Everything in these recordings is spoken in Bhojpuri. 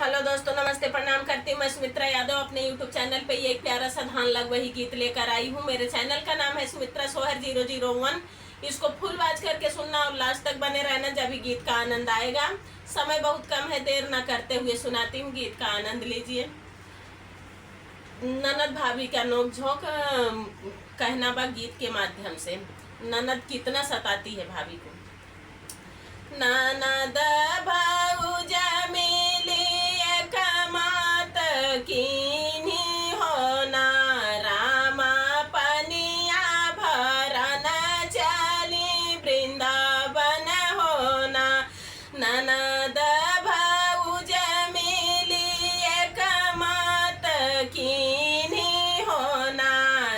हेलो दोस्तों, नमस्ते, प्रणाम करती हूँ। मैं सुमित्रा यादव अपने यूट्यूब चैनल पे ये एक प्यारा सा धान लग वही गीत लेकर आई हूँ। मेरे चैनल का नाम है सुमित्रा सोहर 001। इसको फुल वाच करके सुनना और लास्ट तक बने रहना, जब भी गीत का आनंद आएगा। समय बहुत कम है, देर ना करते हुए सुनाती हूँ, गीत का आनंद लीजिए। ननद भाभी का नोक-झोंक कहना बा गीत के माध्यम से। ननद कितना सताती है भाभी को। ननद भाऊजा मिलिए कमात कीन्ही होना, रामा पनिया भरन चली वृंदावन होना। ननद भाऊजा मिलिए कमात कीन्ही होना,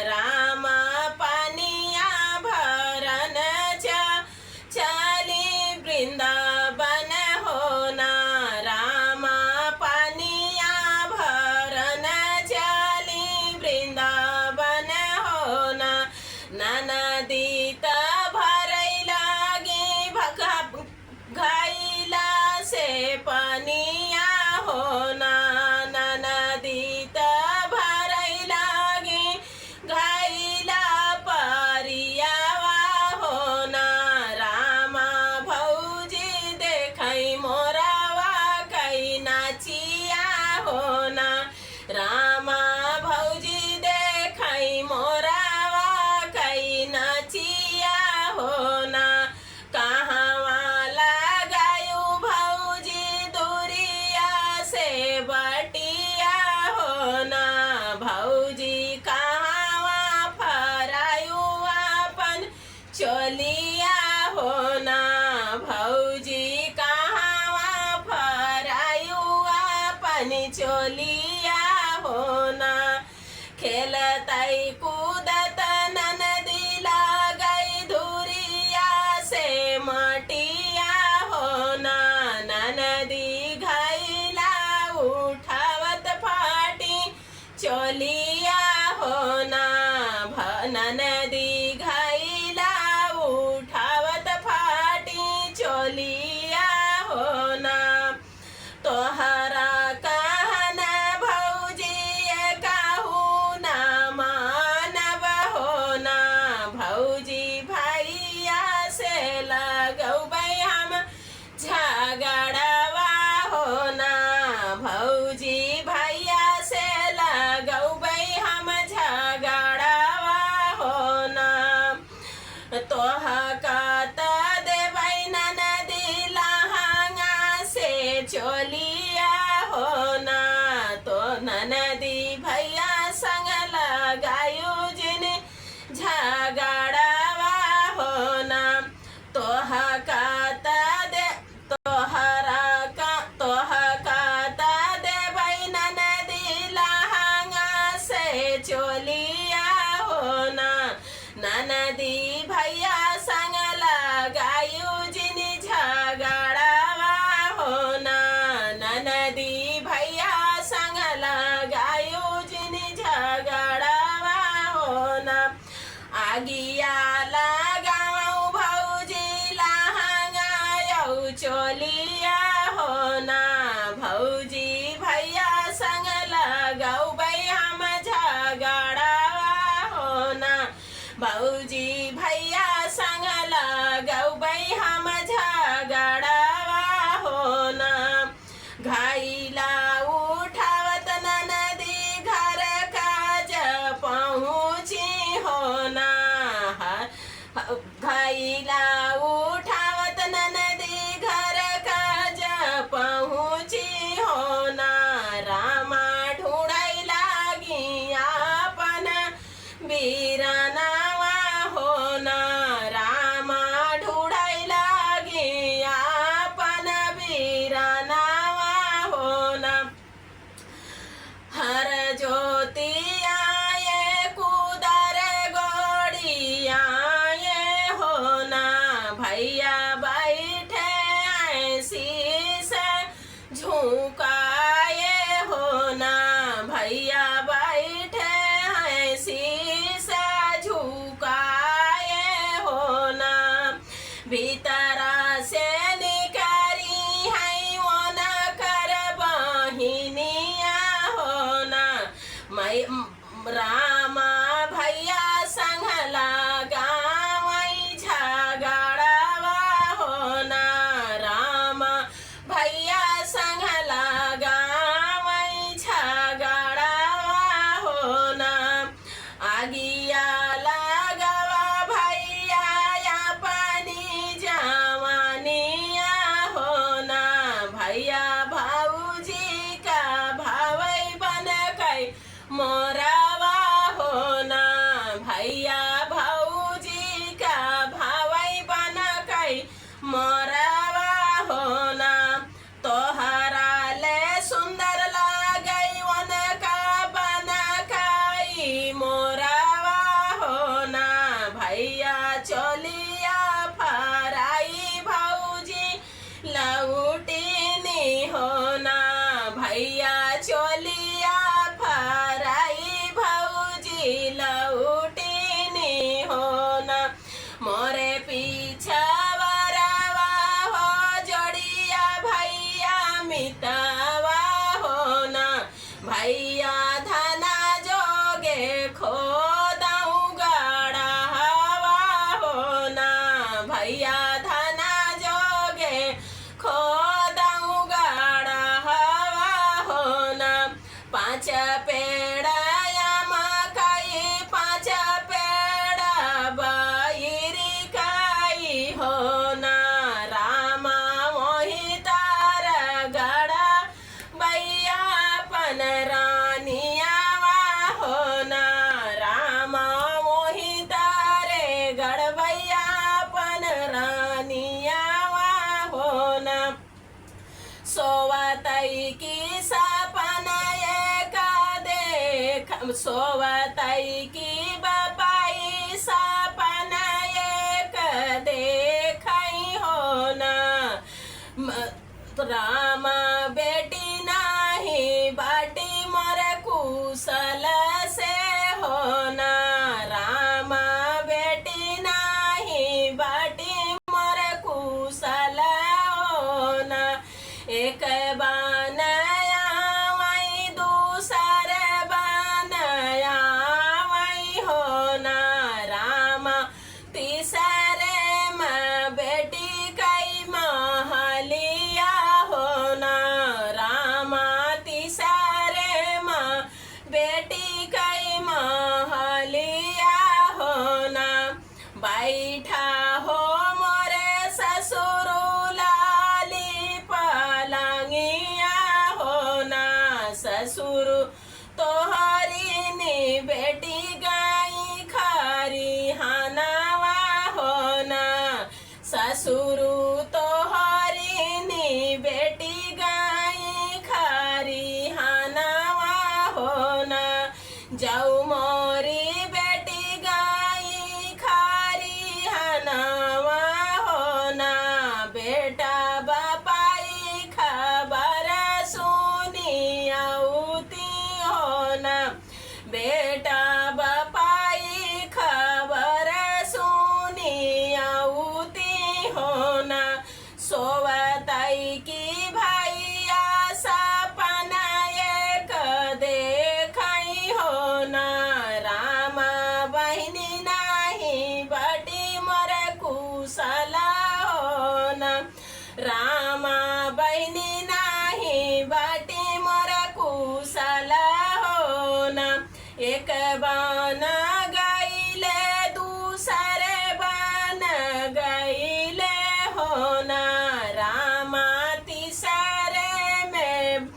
रामा पनिया भरन चली वृंदावन होना, रामा पनिया भरन चली वृंदावन होना। ननदी त भरई लागी घैला से पनिया होना, ननदी त भरई लागी घैला परियावा होना, रामा भौजी देखई मोरावा कई नाचिया होना, रामा भौजी देखई मोरावा कई नाचिया होना। कहवा लगायू भौजी दूरिया से बटिया होना, भौजी कहवा फरायू अपन चोलिया होना, भौजी कहवा फरायू अपन चोलिया होना। खेलतई कूदत ननदी लागई धुरिया से मटिया होना, ननदी घैला उठावत फाटी चोलिया होना, ननदी घैला उठावत फाटी चोलिया होना। तोहरा कहना भौजी काहू ना मानव होना, भौजी भैया से लगौबै हम झगड़वा होना, भौजी भैया से लगौबै हम झगड़वा होना। तोहका त देबै ननदी लहंगा से चोलिया होना, तो ननदी भैया संग लगायू जिन झगड़वा होना। तोहका त दे तोहका त देबै ननदी लहंगा से चोलिया होना, ननदी भैया संग लगायू जिन झगड़वा होना, ननदी भैया संग लगायू जिन झगड़वा होना। आगिया लगाऊ भौजी लहंगा यौ चोलिया होना, भौजी भैया संग लगौबै हम झगड़वा होना, भौजी भैया संग लगौबै हम झगड़वा होना। घैला उठावत ननदी घर काज पहुँची होना, घैला उठावत ननदी घर काज पहुँची होना, रामा ढूंढई लागी आपन बीरनवा होना, रामा ढूंढई लागी आपन बीरनवा होना। हर ज्योति आए कुदर गोड़िया होना, भैया बैठे शीश झुकाए होना, भैया बैठे शीश झुकाए होना। भीतरा से निकरी है वो न कर बही रामा भैया संघला गावई झगड़वा होना, रामा भैया संघला गावई झगड़वा होना। आगिया लगवा भैया अपनी जवानिया होना, भैया भाऊजी का भावई बन कई मोरवा होना, भैया भाऊजी का भावई बन कई मोरवा होना। तोहरा ले सुंदर लागई उनका बन कई मोरवा होना, भैया चोलिया फराई भाऊजी लौटीनी होना, भैया चोलिया फराई भाऊजी लौटीनी होना। मोरे पीछा वरवा हो जोड़िया भैया मितवा होना, भैया धना जोगे खोदऊ गड़हवा होना, भैया धना जोगे खोदऊ गड़हवा होना। पाँच पेड़या मकई पाँच पेड़ बहिरी कई होना, रामा मोहि तार गड़ा भैया पन रानियावा होना, रामा मोहि तारे गड़ भैया पन रानियावा होना। सोवतई की सपना एक देख, सोवतई की बपाई सपना एक देखई होना, रामा बेटी नाही बाटी मोर कुशल से होना, रामा बेटी नाही बाटी मोर कुशल होना। एक बनया वही दूसर बनया वही होना, रामा तीसरे में बेटी कई महलिया होना, रामा तीसरे में बेटी कई महलिया होना। बैठा हो मोरे ससुर लाली पलंगिया होना, ससुर तोहरी नी बेटी गई खरी हनवा होना, ससुर तोहरी नी बेटी गई खरी हनवा होना। जाऊ मोरी बेटी गई खरी हनवा होना, बेटा बपाई खबर सुनी आउती होना, बेटा बपाई खबर सुनी आउती होना। सोवतई की भैया सपना एक देखई होना, रामा बहिनी नाही बटी मोर कुशल होना, रामा बहिनी नाही बटी मोर कुशल होना। एक बन गईले दूसरे बन गईले होना, रामा तीसरे में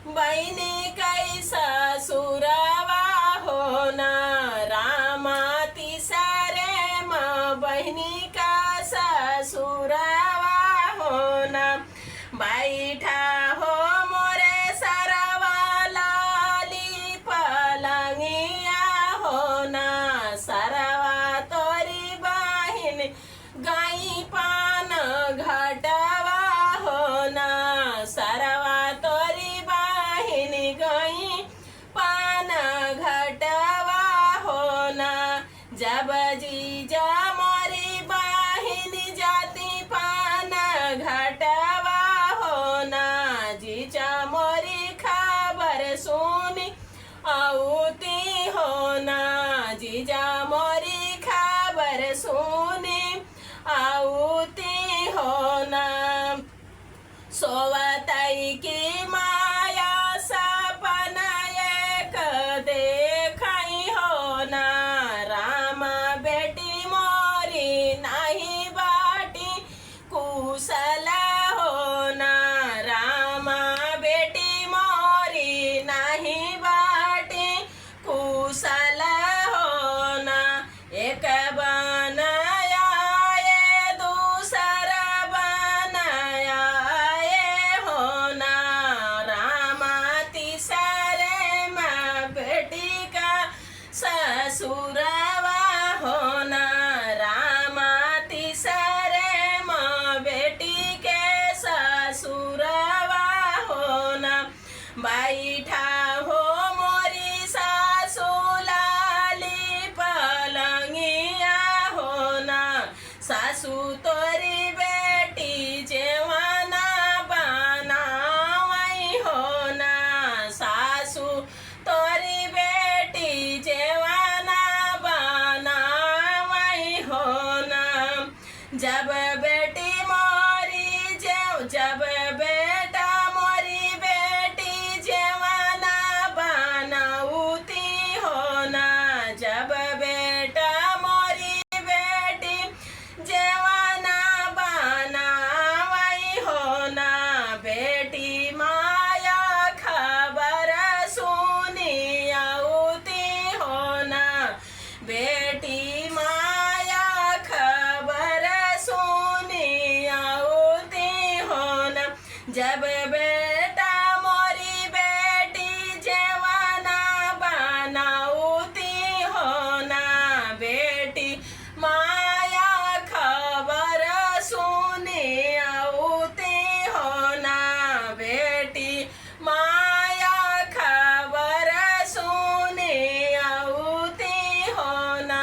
बहिनी कई ससुरवा होना, रामा तीसरे में बहिनी का ससुरवा होना। बैठा हो मोरे सरवा लाली पलंगिया होना, सरवा तोरी बहिन गाई पान घटवा होना, सरवा तोरी बहिन रोवतई की माया सपना एक देखई हो ना, राम बेटी मोरी नहीं बाटी कुशल हो ना, राम बेटी मोरी नहीं बाटी कुशल हो ना। एक बनाया ये दूसरा बनाया ये हो ना, राम तीसरे में बेटी का ससुरवा हो ना, राम तीसरे में बेटी के ससुरवा हो ना। बैठा हो मोरी सासू लाली पलंगिया हो ना, सासू तोरी बेटी जेवाना बनावई हो ना, सासू तोरी बेटी जेवाना बनावई हो ना। जब बेटी मोरी जब बेटा मोरी बेटी जेवाना बनाऊती हो ना, जब बेटा मोरी बेटी जेवाना बनावई हो ना। बेटी माया खबर सुनी आऊती हो ना, बेटी माया खबर सुनी आऊती हो ना। जब बेटा मोरी बेटी जेवाना बनाऊती हो ना, बेटी माया खबर सुनी आऊती हो ना, बेटी माया खबर सुनी आऊती हो ना।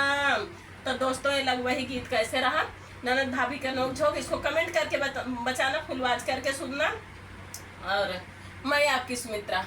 तो दोस्तों ये लग वही गीत कैसे रहा, ननद भाभी का नोक-झोंक, इसको कमेंट करके बचाना, फुल आवाज करके सुनना। और मैं आपकी सुमित्रा।